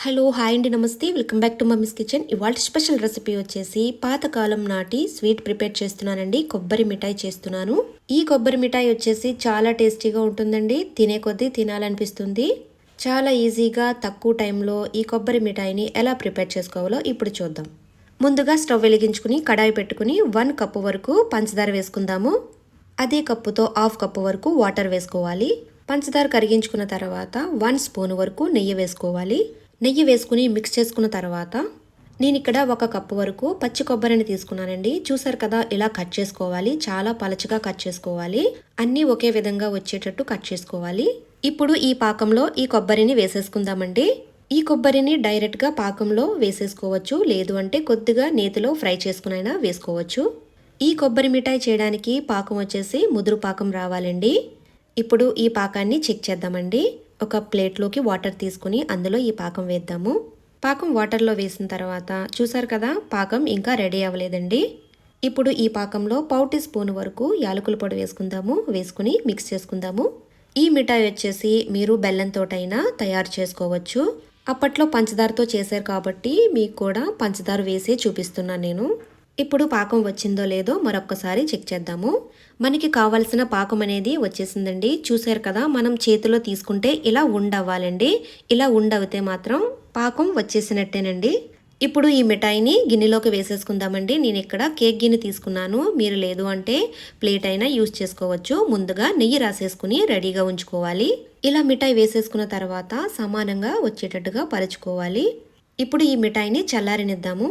Hello hi అండి నమస్తే welcome back to mummies kitchen. ఇవాళ స్పెషల్ రెసిపీ వచ్చేసి పాతకాలం నాటి స్వీట్ ప్రిపేర్ చేస్తున్నానండి. కొబ్బరి మిఠాయి చేస్తున్నాను. ఈ కొబ్బరి మిఠాయి వచ్చేసి చాలా టేస్టీగా ఉంటుందండి. తినే కొద్దీ తినాలనిపిస్తుంది. చాలా ఈజీగా తక్కువ టైంలో ఈ కొబ్బరి మిఠాయిని ఎలా ప్రిపేర్ చేసుకోవాలో ఇప్పుడు చూద్దాం. ముందుగా స్టవ్ వెలిగించుకుని కడాయి పెట్టుకుని 1 కప్పు వరకు పంచదార వేసుకుందాము. అదే కప్పుతో హాఫ్ కప్పు వరకు వాటర్ వేసుకోవాలి. పంచదార కరిగించుకున్న తర్వాత 1 స్పూన్ వరకు నెయ్యి వేసుకోవాలి. నెయ్యి వేసుకుని మిక్స్ చేసుకున్న తర్వాత నేను ఇక్కడ 1 కప్పు వరకు పచ్చి కొబ్బరిని తీసుకున్నానండి. చూసారు కదా, ఇలా కట్ చేసుకోవాలి. చాలా పలచగా కట్ చేసుకోవాలి. అన్నీ ఒకే విధంగా వచ్చేటట్టు కట్ చేసుకోవాలి. ఇప్పుడు ఈ పాకంలో ఈ కొబ్బరిని వేసేసుకుందామండి. ఈ కొబ్బరిని డైరెక్ట్గా పాకంలో వేసేసుకోవచ్చు, లేదు అంటే కొద్దిగా నేతిలో ఫ్రై చేసుకునైనా వేసుకోవచ్చు. ఈ కొబ్బరి మిఠాయి చేయడానికి పాకం వచ్చేసి ముదురు పాకం రావాలండి. ఇప్పుడు ఈ పాకాన్ని చెక్ చేద్దామండి. ఒక ప్లేట్లోకి వాటర్ తీసుకుని అందులో ఈ పాకం వేద్దాము. పాకం వాటర్లో వేసిన తర్వాత చూసారు కదా, పాకం ఇంకా రెడీ అవ్వలేదండి. ఇప్పుడు ఈ పాకంలో 1/4 టీ స్పూన్ వరకు యాలకుల పొడి వేసుకుందాము. వేసుకుని మిక్స్ చేసుకుందాము. ఈ మిఠాయి వచ్చేసి మీరు బెల్లంతోటైనా తయారు చేసుకోవచ్చు. అప్పట్లో పంచదారతో చేశారు కాబట్టి మీకు కూడా పంచదార వేసి చూపిస్తున్నాను నేను. ఇప్పుడు పాకం వచ్చిందో లేదో మరొక్కసారి చెక్ చేద్దాము. మనకి కావాల్సిన పాకం అనేది వచ్చేసిందండి. చూసారు కదా, మనం చేతిలో తీసుకుంటే ఇలా ఉండవ్వాలండి. ఇలా ఉండవితే మాత్రం పాకం వచ్చేసినట్టేనండి. ఇప్పుడు ఈ మిఠాయిని గిన్నెలోకి వేసేసుకుందామండి. నేను ఇక్కడ కేక్ గిన్నె తీసుకున్నాను. మీరు లేదు అంటే ప్లేట్ అయినా యూజ్ చేసుకోవచ్చు. ముందుగా నెయ్యి రాసేసుకుని రెడీగా ఉంచుకోవాలి. ఇలా మిఠాయి వేసేసుకున్న తర్వాత సమానంగా వచ్చేటట్టుగా పరుచుకోవాలి. ఇప్పుడు ఈ మిఠాయిని చల్లారనిద్దాము.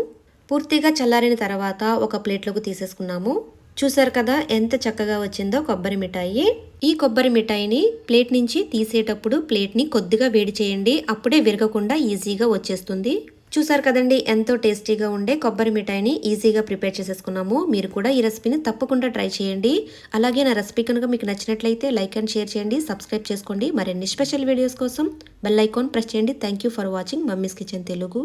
పూర్తిగా చల్లారిన తర్వాత ఒక ప్లేట్లోకి తీసేసుకున్నాము. చూసారు కదా ఎంత చక్కగా వచ్చిందో కొబ్బరి మిఠాయి. ఈ కొబ్బరి మిఠాయిని ప్లేట్ నుంచి తీసేటప్పుడు ప్లేట్ని కొద్దిగా వేడి చేయండి. అప్పుడే విరగకుండా ఈజీగా వచ్చేస్తుంది. చూసారు కదండి, ఎంతో టేస్టీగా ఉండే కొబ్బరి మిఠాయిని ఈజీగా ప్రిపేర్ చేసేసుకున్నాము. మీరు కూడా ఈ రెసిపీని తప్పకుండా ట్రై చేయండి. అలాగే నా రెసిపీ కనుక మీకు నచ్చినట్లయితే లైక్ అండ్ షేర్ చేయండి, సబ్స్క్రైబ్ చేసుకోండి. మరిన్ని స్పెషల్ వీడియోస్ కోసం బెల్ ఐకాన్ ప్రెస్ చేయండి. Thank you for watching mummies kitchen Telugu.